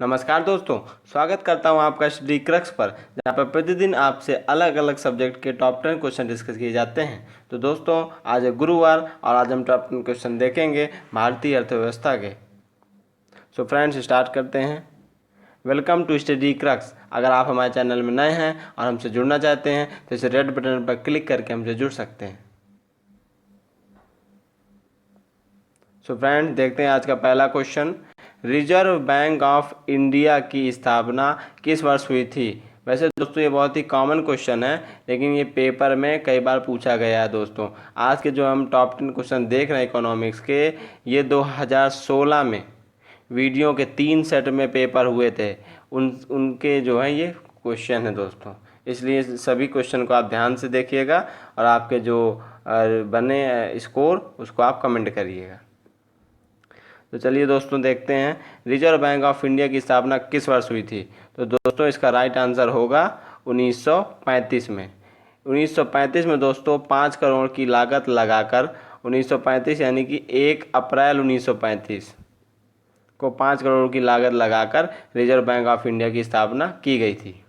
नमस्कार दोस्तों, स्वागत करता हूं आपका स्टडी क्रक्स पर, जहां पर प्रतिदिन आपसे अलग अलग सब्जेक्ट के टॉप 10 क्वेश्चन डिस्कस किए जाते हैं। तो दोस्तों, आज है गुरुवार और आज हम टॉप 10 क्वेश्चन देखेंगे भारतीय अर्थव्यवस्था के। सो फ्रेंड्स, स्टार्ट करते हैं। Welcome to Study Crux. अगर आप हमारे चैनल में नए हैं और हमसे जुड़ना चाहते हैं तो इस रेड बटन पर क्लिक करके हमसे जुड़ सकते हैं। सो फ्रेंड्स, देखते हैं आज का पहला question. Reserve bank of India की स्थापना किस वर्ष हुई थी? वैसे दोस्तों, ये बहुत ही कॉमन क्वेश्चन है, लेकिन ये पेपर में कई बार पूछा गया है। दोस्तों, आज के जो हम टॉप 10 क्वेश्चन देख रहे हैं इकोनॉमिक्स के, ये 2016 में वीडियो के 3 सेट में पेपर हुए थे। उनके जो है ये क्वेश्चन है दोस्तों, इसलिए सभी क्वेश्चन को आप ध्यान से देखिएगा और आपके जो बने स्कोर उसको आप कमेंट करिएगा। तो चलिए दोस्तों, देखते हैं रिजर्व बैंक ऑफ इंडिया की स्थापना किस वर्ष हुई थी। तो दोस्तों, इसका राइट आंसर होगा 1935 में। 1935 में दोस्तों 5 करोड़ की लागत लगाकर 1935 यानी कि 1 अप्रैल 1935 को 5 करोड़ की लागत लगाकर रिजर्व बैंक ऑफ इंडिया की स्थापना की गई थी।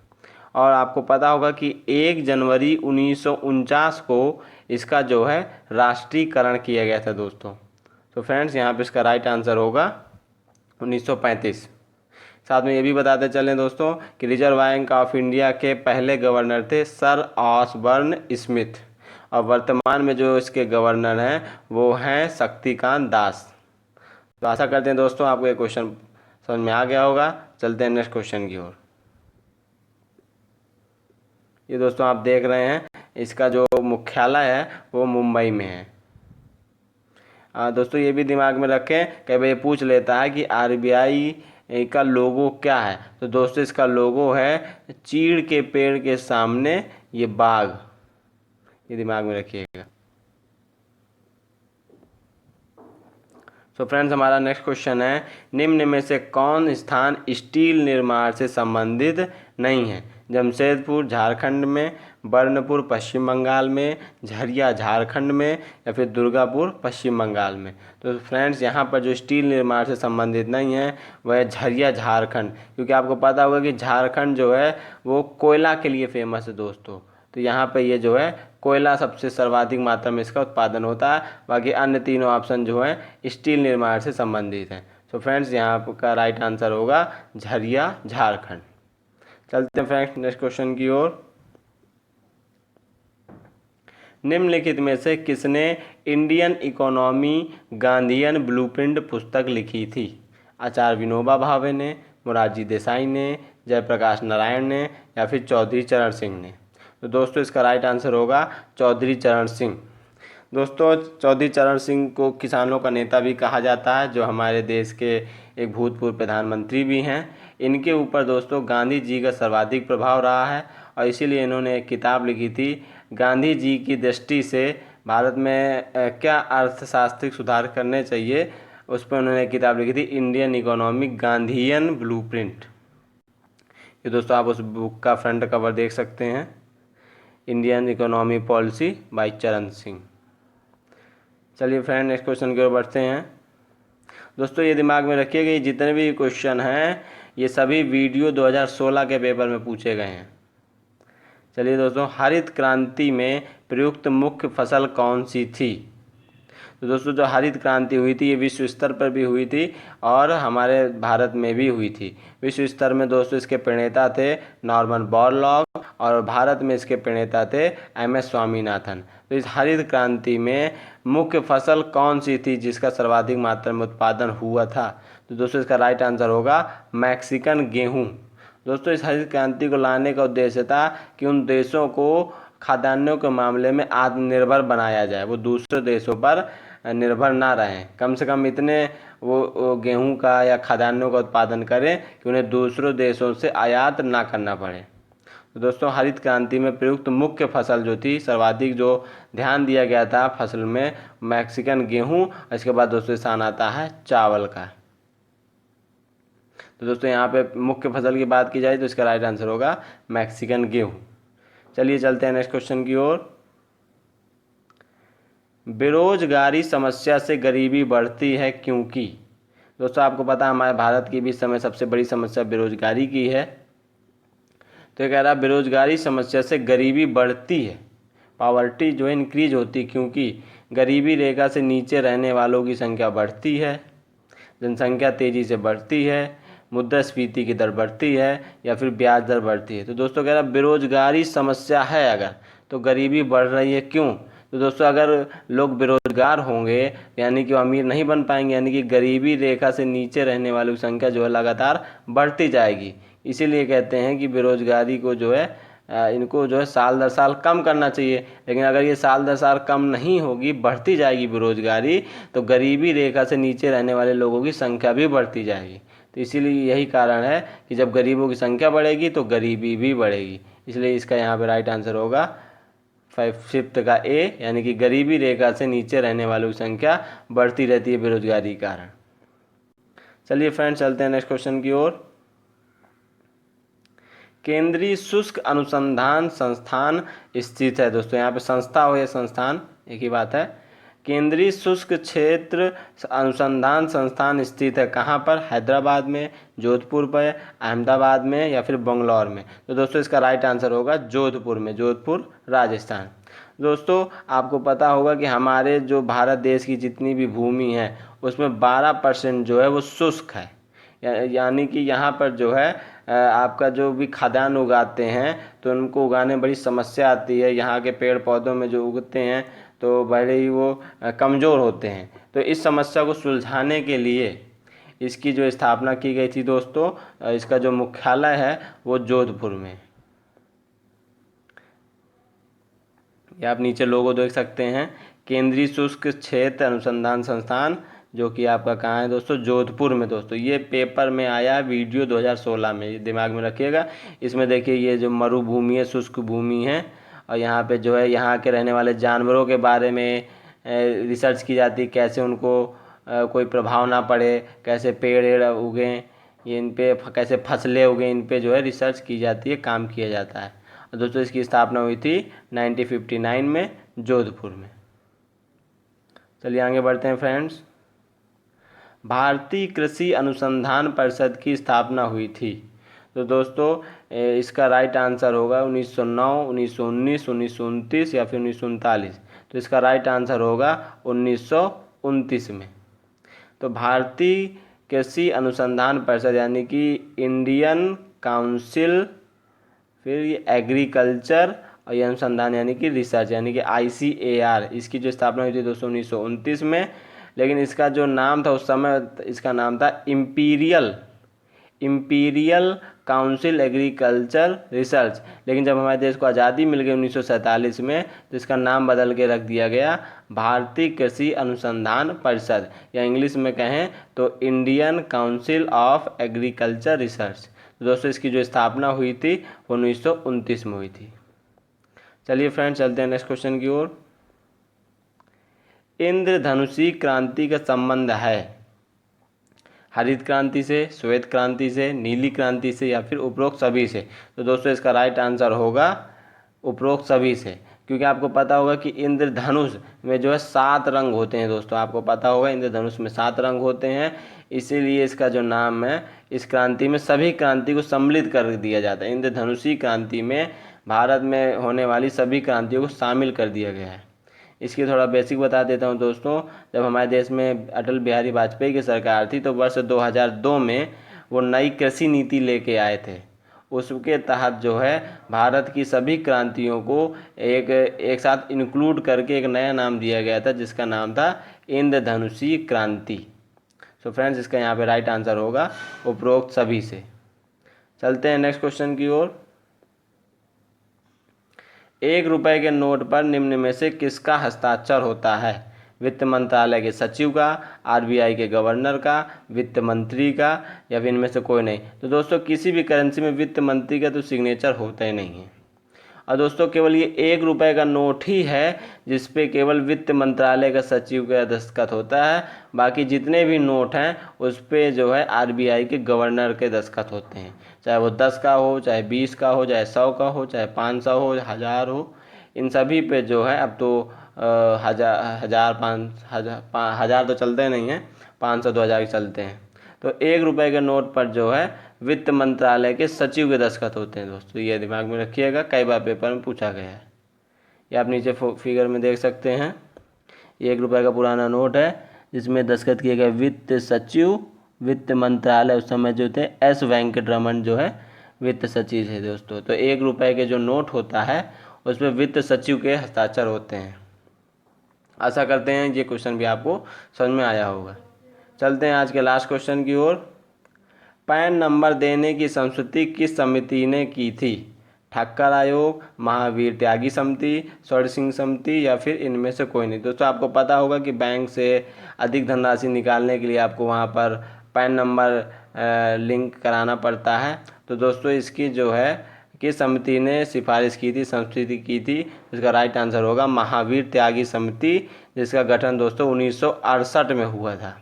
और आपको पता होगा कि 1 जनवरी 1949 को इसका जो है राष्ट्रीयकरण किया गया था दोस्तों। तो फ्रेंड्स, यहाँ पे इसका राइट आंसर होगा 1935। साथ में ये भी बताते चलें दोस्तों कि रिजर्व बैंक ऑफ इंडिया के पहले गवर्नर थे सर ऑसबर्न स्मिथ, और वर्तमान में जो इसके गवर्नर हैं वो हैं शक्तिकांत दास। तो आशा करते हैं दोस्तों आपको ये क्वेश्चन समझ में आ गया होगा। चलते हैं नेक्स्ट क्वेश्चन की ओर। ये दोस्तों आप देख रहे हैं, इसका जो मुख्यालय है वो मुंबई में है। दोस्तों, ये भी दिमाग में रखें, कई बार ये पूछ लेता है कि आरबीआई का लोगो क्या है। तो दोस्तों, इसका लोगो है चीड़ के पेड़ के सामने ये बाघ। ये दिमाग में रखिएगा। तो फ्रेंड्स, हमारा नेक्स्ट क्वेश्चन है, निम्न में से कौन स्थान स्टील निर्माण से संबंधित नहीं है? जमशेदपुर झारखंड में, बर्नपुर पश्चिम बंगाल में, झरिया झारखंड में, या फिर दुर्गापुर पश्चिम बंगाल में। तो फ्रेंड्स, यहाँ पर जो स्टील निर्माण से संबंधित नहीं है वह है झरिया झारखंड, क्योंकि आपको पता होगा कि झारखंड जो है वो कोयला के लिए फेमस है दोस्तों। तो यहाँ पे ये जो है कोयला सबसे सर्वाधिक मात्रा में इसका उत्पादन होता है। बाकी अन्य तीनों ऑप्शन जो है स्टील निर्माण से संबंधित हैं। तो फ्रेंड्स, यहाँ का राइट आंसर होगा झरिया झारखंड। चलते हैं फ्रेंड्स नेक्स्ट क्वेश्चन की ओर। निम्नलिखित में से किसने इंडियन इकोनॉमी गांधीयन ब्लूप्रिंट पुस्तक लिखी थी? आचार्य विनोबा भावे ने, मोरारजी देसाई ने, जयप्रकाश नारायण ने, या फिर चौधरी चरण सिंह ने। तो दोस्तों, इसका राइट आंसर होगा चौधरी चरण सिंह। दोस्तों, चौधरी चरण सिंह को किसानों का नेता भी कहा जाता है, जो हमारे देश के एक भूतपूर्व प्रधानमंत्री भी हैं। इनके ऊपर दोस्तों गांधी जी का सर्वाधिक प्रभाव रहा है, और इसीलिए इन्होंने एक किताब लिखी थी, गांधी जी की दृष्टि से भारत में क्या अर्थशास्त्रिक सुधार करने चाहिए। उस पर उन्होंने एक किताब लिखी थी, इंडियन इकोनॉमिक गांधीयन ब्लूप्रिंट। ये दोस्तों आप उस बुक का फ्रंट कवर देख सकते हैं, इंडियन इकोनॉमी पॉलिसी बाय चरण सिंह। चलिए फ्रेंड, नेक्स्ट क्वेश्चन की ओर बढ़ते हैं। दोस्तों, ये दिमाग में रखिएगा, ये जितने भी क्वेश्चन हैं ये सभी वीडियो 2016 के पेपर में पूछे गए हैं। चलिए दोस्तों, हरित क्रांति में प्रयुक्त मुख्य फसल कौन सी थी? तो दोस्तों, जो हरित क्रांति हुई थी ये विश्व स्तर पर भी हुई थी और हमारे भारत में भी हुई थी। विश्व स्तर में दोस्तों इसके प्रणेता थे नॉर्मन बोरलॉग, और भारत में इसके प्रणेता थे MS स्वामीनाथन। तो इस हरित क्रांति में मुख्य फसल कौन सी थी जिसका सर्वाधिक मात्रा में उत्पादन हुआ था? तो दोस्तों, इसका राइट आंसर होगा मैक्सिकन गेहूँ। दोस्तों, इस हरित क्रांति को लाने का उद्देश्य था कि उन देशों को खाद्यान्नों के मामले में आत्मनिर्भर बनाया जाए, वो दूसरे देशों पर निर्भर ना रहें, कम से कम इतने वो गेहूं का या खाद्यान्नों का उत्पादन करें कि उन्हें दूसरों देशों से आयात ना करना पड़े। तो दोस्तों, हरित क्रांति में प्रयुक्त मुख्य फसल जो थी, सर्वाधिक जो ध्यान दिया गया था फसल में, मैक्सिकन गेहूं। इसके बाद दोस्तों स्थान आता है चावल का। तो दोस्तों, यहाँ पे मुख्य फसल की बात की जाए तो इसका राइट आंसर होगा मैक्सिकन गेहूं। चलिए चलते हैं नेक्स्ट क्वेश्चन की ओर। बेरोजगारी समस्या से गरीबी बढ़ती है क्योंकि? दोस्तों आपको पता है हमारे भारत की भी इस समय सबसे बड़ी समस्या बेरोजगारी की है। तो ये कह रहा है बेरोजगारी समस्या से गरीबी बढ़ती है, पावर्टी जो है इंक्रीज होती है, क्योंकि गरीबी रेखा से नीचे रहने वालों की संख्या बढ़ती है, जनसंख्या तेज़ी से बढ़ती है, मुद्रास्फीति की दर बढ़ती है या फिर ब्याज दर बढ़ती है। तो दोस्तों कह रहा बेरोजगारी समस्या है अगर, तो गरीबी बढ़ रही है क्यों? तो दोस्तों अगर लोग बेरोजगार होंगे यानी कि वो अमीर नहीं बन पाएंगे, यानी कि गरीबी रेखा से नीचे रहने वालों की संख्या जो है लगातार बढ़ती जाएगी। इसीलिए कहते हैं कि बेरोजगारी को जो है इनको जो है साल दर साल कम करना चाहिए। लेकिन अगर ये साल दर साल कम नहीं होगी, बढ़ती जाएगी बेरोजगारी, तो गरीबी रेखा से नीचे रहने वाले लोगों की संख्या भी बढ़ती जाएगी। तो इसीलिए यही कारण है कि जब गरीबों की संख्या बढ़ेगी तो गरीबी भी बढ़ेगी। इसलिए इसका यहाँ पे राइट आंसर होगा 5th का ए, यानी कि गरीबी रेखा से नीचे रहने वालों की संख्या बढ़ती रहती है बेरोजगारी के कारण। चलिए फ्रेंड्स चलते हैं नेक्स्ट क्वेश्चन की ओर। केंद्रीय शुष्क अनुसंधान संस्थान स्थित है। दोस्तों यहाँ पे संस्था हो या संस्थान एक ही बात है। केंद्रीय शुष्क क्षेत्र अनुसंधान संस्थान स्थित है कहाँ पर? हैदराबाद में, जोधपुर पर, अहमदाबाद में या फिर बंगलौर में? तो दोस्तों इसका राइट आंसर होगा जोधपुर में, जोधपुर राजस्थान। दोस्तों आपको पता होगा कि हमारे जो भारत देश की जितनी भी भूमि है उसमें 12% जो है वो शुष्क है, यानी कि यहाँ पर जो है आपका जो भी खाद्यान्न उगाते हैं तो उनको उगाने में बड़ी समस्या आती है। यहाँ के पेड़ पौधों में जो उगते हैं तो बड़े ही वो कमज़ोर होते हैं। तो इस समस्या को सुलझाने के लिए इसकी जो स्थापना की गई थी दोस्तों, इसका जो मुख्यालय है वो जोधपुर में। ये आप नीचे लोगो देख सकते हैं, केंद्रीय शुष्क क्षेत्र अनुसंधान संस्थान, जो कि आपका कहाँ है दोस्तों? जोधपुर में। दोस्तों ये पेपर में आया वीडियो 2016 में, ये दिमाग में रखिएगा। इसमें देखिए ये जो मरुभूमि है, शुष्क भूमि है, और यहाँ पे जो है यहाँ के रहने वाले जानवरों के बारे में रिसर्च की जाती है, कैसे उनको कोई प्रभाव ना पड़े, कैसे पेड़ उगें, ये इन पे कैसे फसलें उगें, इन पे जो है रिसर्च की जाती है, काम किया जाता है। और दोस्तों इसकी स्थापना हुई थी 1959 में जोधपुर में। चलिए आगे बढ़ते हैं फ्रेंड्स। भारतीय कृषि अनुसंधान परिषद की स्थापना हुई थी। तो दोस्तों इसका राइट आंसर होगा 1909, 1919, 1929 या फिर 1939। तो इसका राइट आंसर होगा 1929 में। तो भारतीय कृषि अनुसंधान परिषद यानी कि इंडियन काउंसिल, फिर ये एग्रीकल्चर और ये अनुसंधान यानी कि रिसर्च यानी कि ICAR, इसकी जो स्थापना हुई थी दोस्तों 1929 में। लेकिन इसका जो नाम था उस समय, इसका नाम था इम्पीरियल काउंसिल एग्रीकल्चर रिसर्च। लेकिन जब हमारे देश को आज़ादी मिल गई 1947 में, तो इसका नाम बदल के रख दिया गया भारतीय कृषि अनुसंधान परिषद, या इंग्लिश में कहें तो Indian council of agriculture research. तो दोस्तों इसकी जो स्थापना हुई थी वो 1929 में हुई थी। चलिए फ्रेंड्स चलते हैं नेक्स्ट क्वेश्चन की ओर। इंद्रधनुषी क्रांति का संबंध है हरित क्रांति से, श्वेत क्रांति से, नीली क्रांति से या फिर उपरोक्त सभी से? तो दोस्तों इसका राइट आंसर होगा उपरोक्त सभी से, क्योंकि आपको पता होगा कि इंद्रधनुष में जो है 7 रंग होते हैं। दोस्तों आपको पता होगा इंद्रधनुष में 7 रंग होते हैं, इसीलिए इसका जो नाम है, इस क्रांति में सभी क्रांति को सम्मिलित कर दिया जाता है। इंद्रधनुषी क्रांति में भारत में होने वाली सभी क्रांतियों को शामिल कर दिया गया है। इसकी थोड़ा बेसिक बता देता हूँ दोस्तों। जब हमारे देश में अटल बिहारी वाजपेयी की सरकार थी तो वर्ष 2002 में वो नई कृषि नीति लेके आए थे। उसके तहत जो है भारत की सभी क्रांतियों को एक साथ इंक्लूड करके एक नया नाम दिया गया था, जिसका नाम था इंद्रधनुषी क्रांति। सो फ्रेंड्स इसका यहाँ पे राइट आंसर होगा उपरोक्त सभी से। चलते हैं नेक्स्ट क्वेश्चन की ओर। 1 रुपए के नोट पर निम्न में से किसका हस्ताक्षर होता है? वित्त मंत्रालय के सचिव का, RBI के गवर्नर का, वित्त मंत्री का, या फिर इनमें से कोई नहीं? तो दोस्तों किसी भी करेंसी में वित्त मंत्री का तो सिग्नेचर होता ही नहीं है। और दोस्तों केवल ये 1 रुपए का नोट ही है जिसपे केवल वित्त मंत्रालय का सचिव का दस्तखत होता है। बाकी जितने भी नोट हैं उस पे जो है RBI के गवर्नर के दस्तखत होते हैं, चाहे वो 10 का हो, चाहे 20 का हो, चाहे 100 का हो, चाहे 500 हो, 1000 हो। इन सभी पे जो है अब तो हज़ार तो चलते नहीं हैं, 500 2000 चलते हैं। तो 1 रुपये के नोट पर जो है वित्त मंत्रालय के सचिव के दस्तखत होते हैं दोस्तों, ये दिमाग में रखिएगा, कई बार पेपर में पूछा गया है। ये आप नीचे फिगर में देख सकते हैं, 1 रुपये का पुराना नोट है जिसमें दस्तखत किए गए वित्त सचिव, वित्त मंत्रालय उस समय जो थे एस वेंकटरमन जो है वित्त सचिव थे दोस्तों। तो 1 रुपये के जो नोट होता है उसमें वित्त सचिव के हस्ताक्षर होते हैं। आशा करते हैं ये क्वेश्चन भी आपको समझ में आया होगा। चलते हैं आज के लास्ट क्वेश्चन की ओर। पैन नंबर देने की संस्तुति किस समिति ने की थी? ठक्कर आयोग, महावीर त्यागी समिति, स्वर्ण सिंह समिति या फिर इनमें से कोई नहीं। दोस्तों आपको पता होगा कि बैंक से अधिक धनराशि निकालने के लिए आपको वहाँ पर पैन नंबर लिंक कराना पड़ता है। तो दोस्तों इसकी जो है किस समिति ने सिफारिश की थी, संस्तुति की थी? इसका राइट आंसर होगा महावीर त्यागी समिति, जिसका गठन दोस्तों 1968 में हुआ था।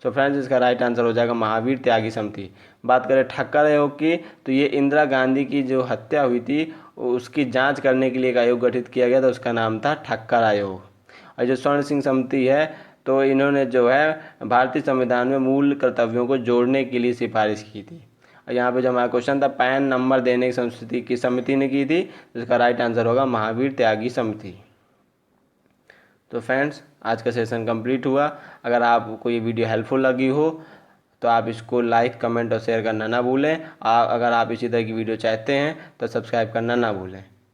तो फ्रेंड्स इसका राइट आंसर हो जाएगा महावीर त्यागी समिति। बात करें ठक्कर आयोग की, तो ये इंदिरा गांधी की जो हत्या हुई थी उसकी जांच करने के लिए एक आयोग गठित किया गया था, उसका नाम था ठक्कर आयोग। और जो स्वर्ण सिंह समिति है तो इन्होंने जो है भारतीय संविधान में मूल कर्तव्यों को जोड़ने के लिए सिफारिश की थी। और यहाँ पे जो हमारा क्वेश्चन था पैन नंबर देने की संस्तुति की समिति ने की थी, तो इसका राइट आंसर होगा महावीर त्यागी समिति। तो फ्रेंड्स आज का सेशन कंप्लीट हुआ। अगर आपको ये वीडियो हेल्पफुल लगी हो तो आप इसको लाइक, कमेंट और शेयर करना ना भूलें। अगर आप इसी तरह की वीडियो चाहते हैं तो सब्सक्राइब करना ना भूलें।